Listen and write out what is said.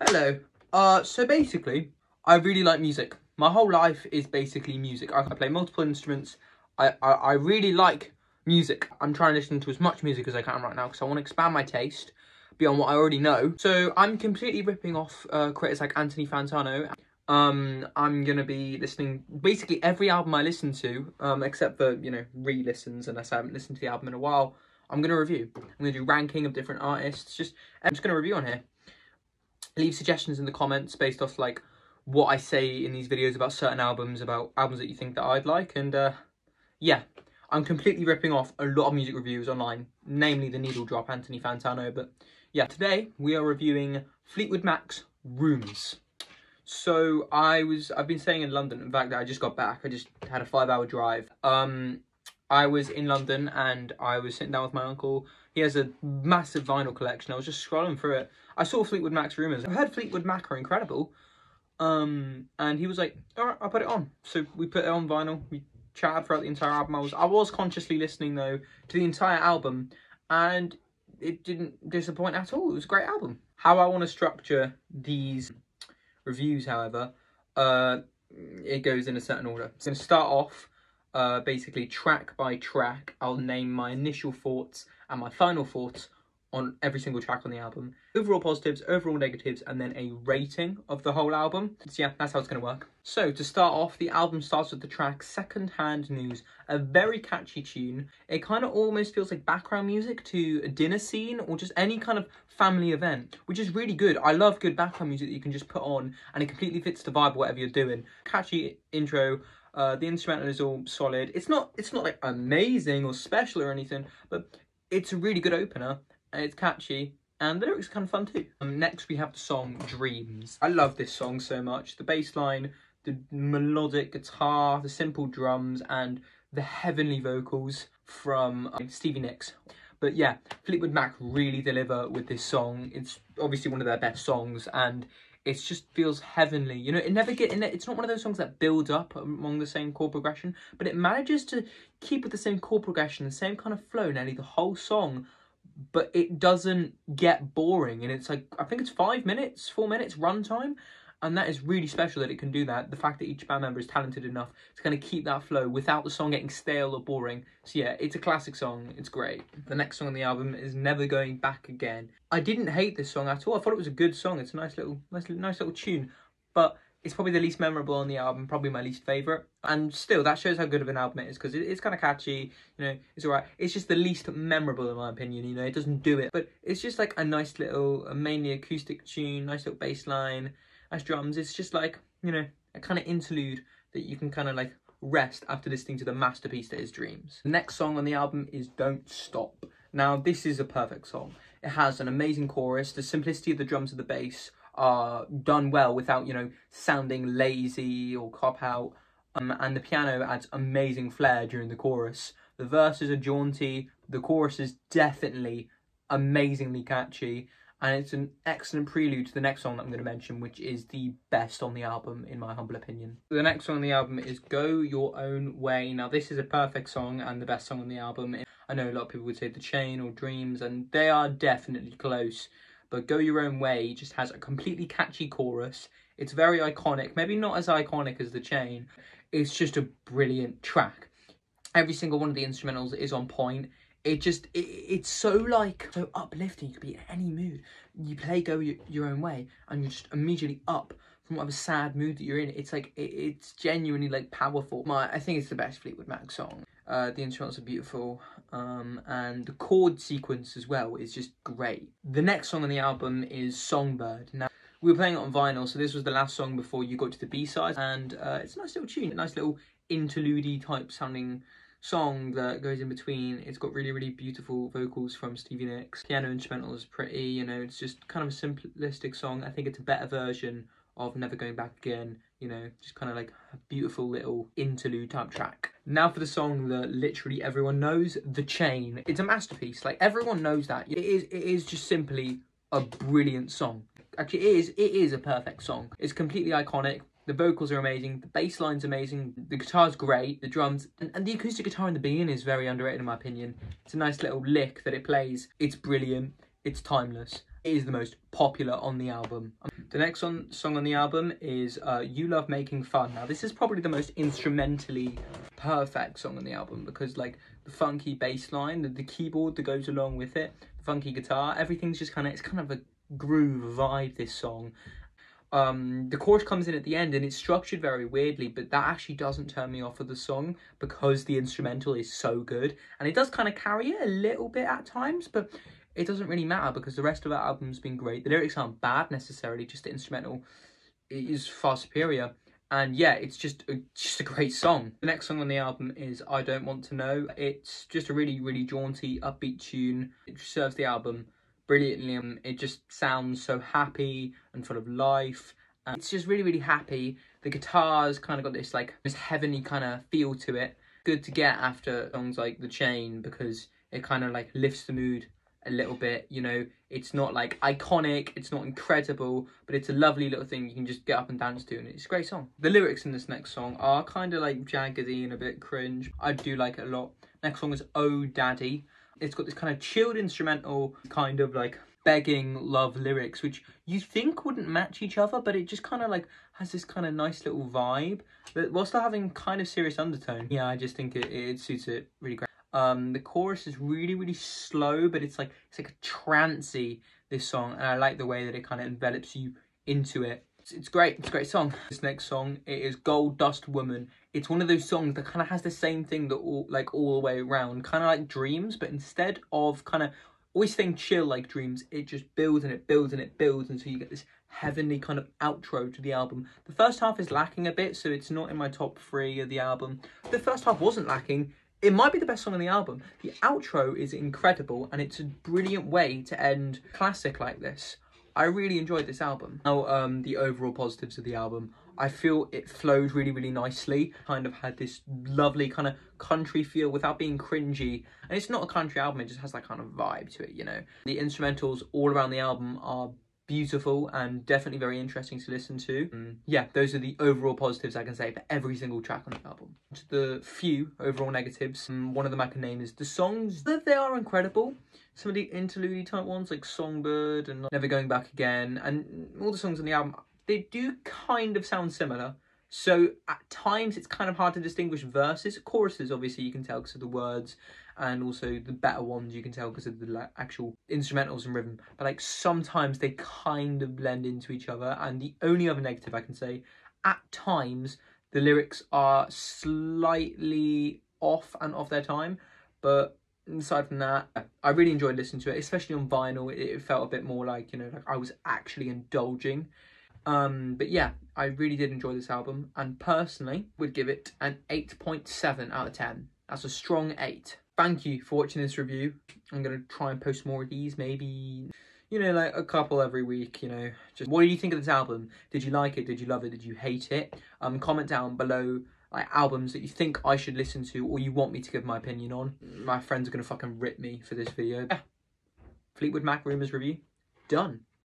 Hello. So basically, I really like music. My whole life is basically music. I play multiple instruments. I really like music. I'm trying to listen to as much music as I can right now because I want to expand my taste beyond what I already know. So I'm completely ripping off creators like Anthony Fantano. I'm gonna be listening basically every album I listen to, except for, you know, re-listens unless I haven't listened to the album in a while. I'm gonna review. I'm gonna do ranking of different artists. I'm just gonna review on here. Leave suggestions in the comments based off like what I say in these videos about certain albums, about albums that you think that I'd like, and yeah, I'm completely ripping off a lot of music reviews online, namely the needle drop Anthony Fantano. But yeah, today we are reviewing Fleetwood Mac's Rumours. So I've been staying in London. In fact, I just got back. I just had a 5-hour drive. I was in London and I was sitting down with my uncle. He has a massive vinyl collection. I was just scrolling through it. I saw Fleetwood Mac's Rumours. I heard Fleetwood Mac are incredible. And he was like, all right, I'll put it on. So we put it on vinyl. We chatted throughout the entire album. I was consciously listening though to the entire album, and it didn't disappoint at all. It was a great album. How I want to structure these reviews, however, it goes in a certain order. So I'm going to start off basically track by track. I'll name my initial thoughts and my final thoughts on every single track on the album. Overall positives, overall negatives, and then a rating of the whole album. So yeah, that's how it's going to work. So to start off, the album starts with the track Second Hand News, a very catchy tune. It kind of almost feels like background music to a dinner scene or just any kind of family event, which is really good. I love good background music that you can just put on and it completely fits the vibe of whatever you're doing. Catchy intro. The instrumental is all solid. It's not like amazing or special or anything, but it's a really good opener and it's catchy and the lyrics are kind of fun too. Next we have the song Dreams. I love this song so much. The bass line, the melodic guitar, the simple drums, and the heavenly vocals from Stevie Nicks. But yeah, Fleetwood Mac really deliver with this song. It's obviously one of their best songs and it just feels heavenly. You know, it's not one of those songs that build up along the same chord progression, but it manages to keep with the same chord progression, the same kind of flow nearly the whole song, but it doesn't get boring. And it's like, I think it's 4 minutes runtime. And that is really special that it can do that. The fact that each band member is talented enough to kind of keep that flow without the song getting stale or boring. So yeah, it's a classic song. It's great. The next song on the album is Never Going Back Again. I didn't hate this song at all. I thought it was a good song. It's a nice little tune. But it's probably the least memorable on the album, probably my least favourite. And still, that shows how good of an album it is, because it's kind of catchy, you know, it's alright. It's just the least memorable in my opinion, you know, it doesn't do it. But it's just like a nice little, mainly acoustic tune, nice little bass line, nice drums. It's just like, you know, a kind of interlude that you can kind of like rest after listening to the masterpiece that is Dreams. The next song on the album is Don't Stop. Now, this is a perfect song. It has an amazing chorus. The simplicity of the drums and the bass are done well without, you know, sounding lazy or cop out. And the piano adds amazing flair during the chorus. The verses are jaunty. The chorus is definitely amazingly catchy. And it's an excellent prelude to the next song that I'm going to mention, which is the best on the album, in my humble opinion. The next song on the album is Go Your Own Way. Now, this is a perfect song and the best song on the album. I know a lot of people would say The Chain or Dreams, and they are definitely close. But Go Your Own Way just has a completely catchy chorus. It's very iconic, maybe not as iconic as The Chain. It's just a brilliant track. Every single one of the instrumentals is on point. It's so uplifting. You could be in any mood. You play Go Your Own Way and you're just immediately up from whatever sad mood that you're in. It's like, it's genuinely like powerful. I think it's the best Fleetwood Mac song. The instrumentals are beautiful, and the chord sequence as well is just great. The next song on the album is Songbird. Now, we were playing it on vinyl, so this was the last song before you got to the B-side, and it's a nice little tune, a nice little interlude type sounding song that goes in between. It's got really, really beautiful vocals from Stevie Nicks. Piano instrumental is pretty, you know, it's just kind of a simplistic song. I think it's a better version of Never Going Back Again, you know, just kind of like a beautiful little interlude type track. Now for the song that literally everyone knows, The Chain. It's a masterpiece, like everyone knows that. It is just simply a brilliant song. Actually, it is a perfect song. It's completely iconic. The vocals are amazing, the bass line's amazing, the guitar's great, the drums, and the acoustic guitar in the beginning is very underrated in my opinion. It's a nice little lick that it plays. It's brilliant, it's timeless. It is the most popular on the album. The next song on the album is You Love Making Fun. Now this is probably the most instrumentally perfect song on the album, because like the funky bass line, the keyboard that goes along with it, the funky guitar, everything's just it's kind of a groove vibe, this song. The chorus comes in at the end and it's structured very weirdly, but that actually doesn't turn me off of the song because the instrumental is so good, and it does kind of carry it a little bit at times, but it doesn't really matter because the rest of that album's been great. The lyrics aren't bad necessarily, just the instrumental is far superior. And yeah, it's just a great song. The next song on the album is I Don't Want to Know. It's just a really, really jaunty, upbeat tune. It serves the album brilliantly. It just sounds so happy and full of life. And it's just really, really happy. The guitar's kind of got this like this heavenly kind of feel to it. Good to get after songs like The Chain, because it kind of like lifts the mood a little bit, you know. It's not like iconic, it's not incredible, but it's a lovely little thing you can just get up and dance to, and it's a great song. The lyrics in this next song are kind of like jaggedy and a bit cringe. I do like it a lot. Next song is Oh Daddy. It's got this kind of chilled instrumental, kind of like begging love lyrics, which you think wouldn't match each other, but it just kind of like has this kind of nice little vibe, but while still having kind of serious undertone. Yeah, I just think it suits it really great. The chorus is really, really slow, but it's like a trancey, this song, and I like the way that it kind of envelops you into it. It's great. It's a great song. This next song, it is Gold Dust Woman. It's one of those songs that kind of has the same thing that all the way around, kind of like Dreams, but instead of kind of always staying chill like Dreams, it just builds and it builds and it builds until you get this heavenly kind of outro to the album. The first half is lacking a bit, so it's not in my top 3 of the album. The first half wasn't lacking. It might be the best song on the album. The outro is incredible, and it's a brilliant way to end a classic like this. I really enjoyed this album. Now, the overall positives of the album. I feel it flowed really, really nicely. Kind of had this lovely kind of country feel without being cringy. And it's not a country album, it just has that kind of vibe to it, you know. The instrumentals all around the album are beautiful and definitely very interesting to listen to. Yeah, those are the overall positives I can say for every single track on the album. To the few overall negatives, one of them I can name is the songs. They are incredible. Some of the interlude type ones like Songbird and Never Going Back Again, and all the songs on the album, they do kind of sound similar. So at times it's kind of hard to distinguish verses. Choruses, obviously, you can tell because of the words, and also the better ones you can tell because of the actual instrumentals and rhythm. But like sometimes they kind of blend into each other. And the only other negative I can say, at times the lyrics are slightly off their time. But aside from that, I really enjoyed listening to it, especially on vinyl. It felt a bit more like, you know, like I was actually indulging. But yeah, I really did enjoy this album, and personally would give it an 8.7 out of 10. That's a strong 8. Thank you for watching this review. I'm going to try and post more of these, maybe, you know, like a couple every week, you know. Just what do you think of this album? Did you like it? Did you love it? Did you hate it? Comment down below like albums that you think I should listen to or you want me to give my opinion on. My friends are going to fucking rip me for this video. Yeah. Fleetwood Mac Rumours review. Done.